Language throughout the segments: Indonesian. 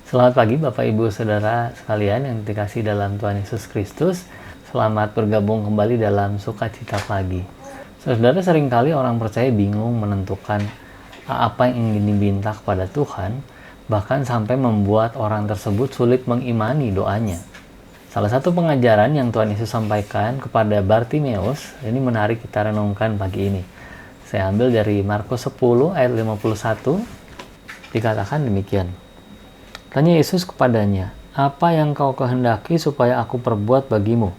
Selamat pagi Bapak Ibu Saudara sekalian yang dikasihi dalam Tuhan Yesus Kristus. Selamat bergabung kembali dalam Sukacita Pagi. Saudara, seringkali orang percaya bingung menentukan apa yang ingin diminta kepada Tuhan, bahkan sampai membuat orang tersebut sulit mengimani doanya. Salah satu pengajaran yang Tuhan Yesus sampaikan kepada Bartimeus, ini menarik kita renungkan pagi ini. Saya ambil dari Markus 10 ayat 51, dikatakan demikian. Tanya Yesus kepadanya, "Apa yang kau kehendaki supaya aku perbuat bagimu?"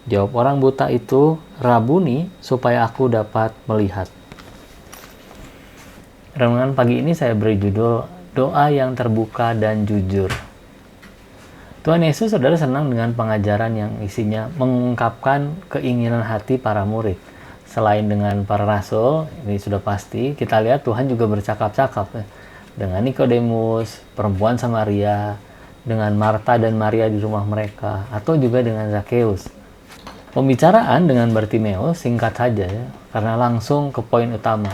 Jawab orang buta itu, "Rabuni, supaya aku dapat melihat." Renungan pagi ini saya beri judul, Doa yang Terbuka dan Jujur. Tuhan Yesus, saudara, senang dengan pengajaran yang isinya mengungkapkan keinginan hati para murid. Selain dengan para rasul, ini sudah pasti, kita lihat Tuhan juga bercakap-cakap dengan Nikodemus, perempuan Samaria, dengan Marta dan Maria di rumah mereka, atau juga dengan Zakheus. Pembicaraan dengan Bartimeus singkat saja ya, karena langsung ke poin utama.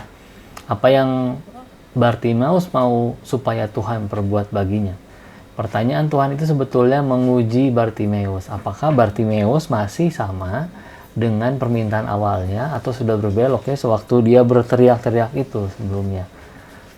Apa yang Bartimeus mau supaya Tuhan perbuat baginya? Pertanyaan Tuhan itu sebetulnya menguji Bartimeus. Apakah Bartimeus masih sama dengan permintaan awalnya atau sudah berbelok ya sewaktu dia berteriak-teriak itu sebelumnya?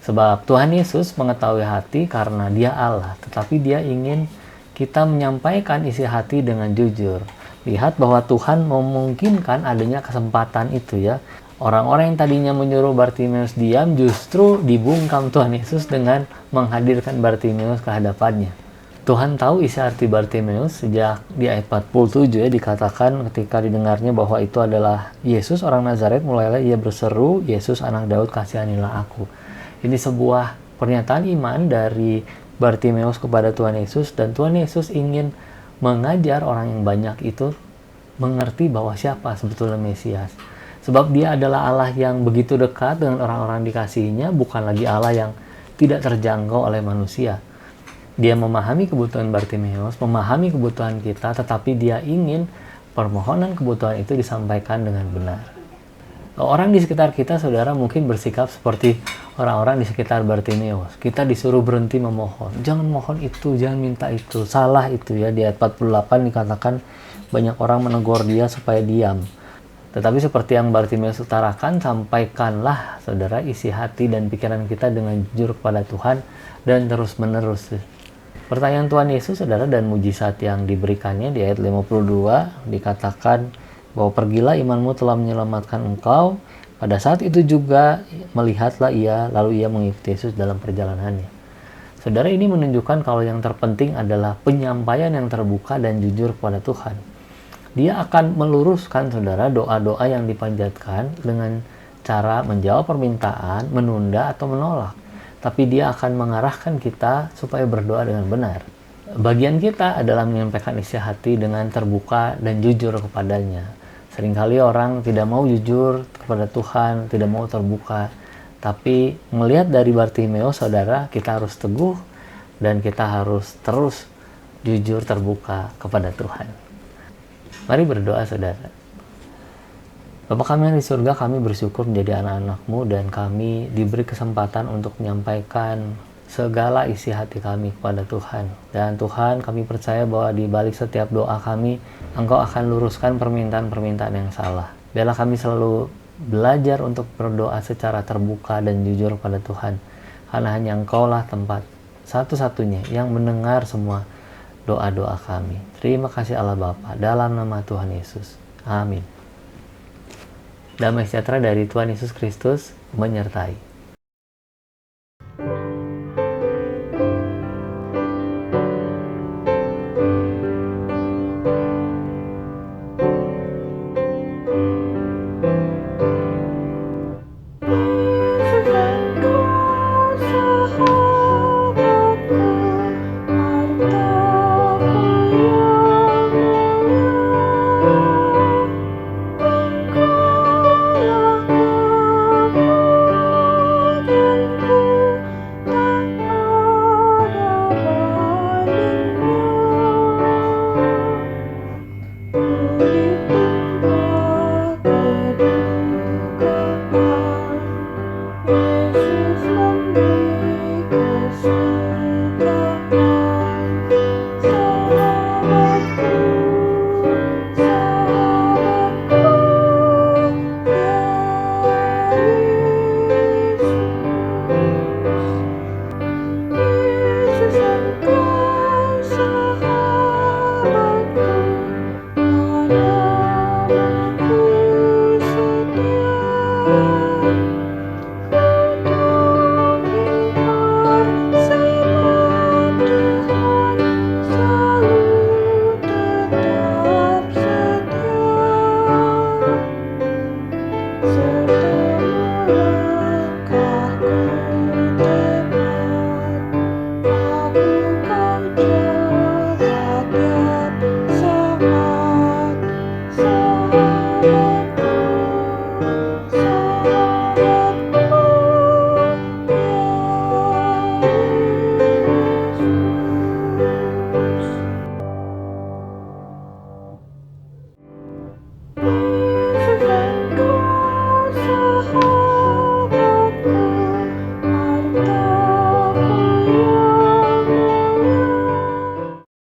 Sebab Tuhan Yesus mengetahui hati karena Dia Allah, tetapi Dia ingin kita menyampaikan isi hati dengan jujur. Lihat bahwa Tuhan memungkinkan adanya kesempatan itu ya. Orang-orang yang tadinya menyuruh Bartimeus diam justru dibungkam Tuhan Yesus dengan menghadirkan Bartimeus ke hadapannya. Tuhan tahu isi hati Bartimeus sejak di ayat 47 ya, dikatakan ketika didengarnya bahwa itu adalah Yesus orang Nazaret, mulailah ia berseru, "Yesus anak Daud, kasihanilah aku." Ini sebuah pernyataan iman dari Bartimeus kepada Tuhan Yesus, dan Tuhan Yesus ingin mengajar orang yang banyak itu mengerti bahwa siapa sebetulnya Mesias. Sebab Dia adalah Allah yang begitu dekat dengan orang-orang dikasihinya, bukan lagi Allah yang tidak terjangkau oleh manusia. Dia memahami kebutuhan Bartimeus, memahami kebutuhan kita, tetapi Dia ingin permohonan kebutuhan itu disampaikan dengan benar. Orang di sekitar kita, saudara, mungkin bersikap seperti orang-orang di sekitar Bartimeus. Kita disuruh berhenti memohon. Jangan mohon itu, jangan minta itu. Salah itu ya. Di ayat 48 dikatakan banyak orang menegur dia supaya diam. Tetapi seperti yang Bartimeus utarakan, sampaikanlah, saudara, isi hati dan pikiran kita dengan jujur kepada Tuhan dan terus-menerus. Pertanyaan Tuhan Yesus, saudara, dan mujizat yang diberikannya di ayat 52 dikatakan bahwa pergilah, imanmu telah menyelamatkan engkau. Pada saat itu juga melihatlah ia, lalu ia mengikuti Yesus dalam perjalanannya. Saudara, ini menunjukkan kalau yang terpenting adalah penyampaian yang terbuka dan jujur kepada Tuhan. Dia akan meluruskan, saudara, doa-doa yang dipanjatkan dengan cara menjawab permintaan, menunda atau menolak. Tapi dia akan mengarahkan kita supaya berdoa dengan benar. Bagian kita adalah menyampaikan isi hati dengan terbuka dan jujur kepadanya. Seringkali orang tidak mau jujur kepada Tuhan, tidak mau terbuka. Tapi melihat dari Bartimeus, saudara, kita harus teguh dan kita harus terus jujur terbuka kepada Tuhan. Mari berdoa, saudara. Bapa kami yang di surga, kami bersyukur menjadi anak-anak-Mu dan kami diberi kesempatan untuk menyampaikan segala isi hati kami kepada Tuhan. Dan Tuhan, kami percaya bahwa di balik setiap doa kami, Engkau akan luruskan permintaan-permintaan yang salah. Biarlah kami selalu belajar untuk berdoa secara terbuka dan jujur pada Tuhan. Karena hanya Engkau lah tempat satu-satunya yang mendengar semua doa-doa kami. Terima kasih Allah Bapa, dalam nama Tuhan Yesus. Amin. Damai sejahtera dari Tuhan Yesus Kristus menyertai.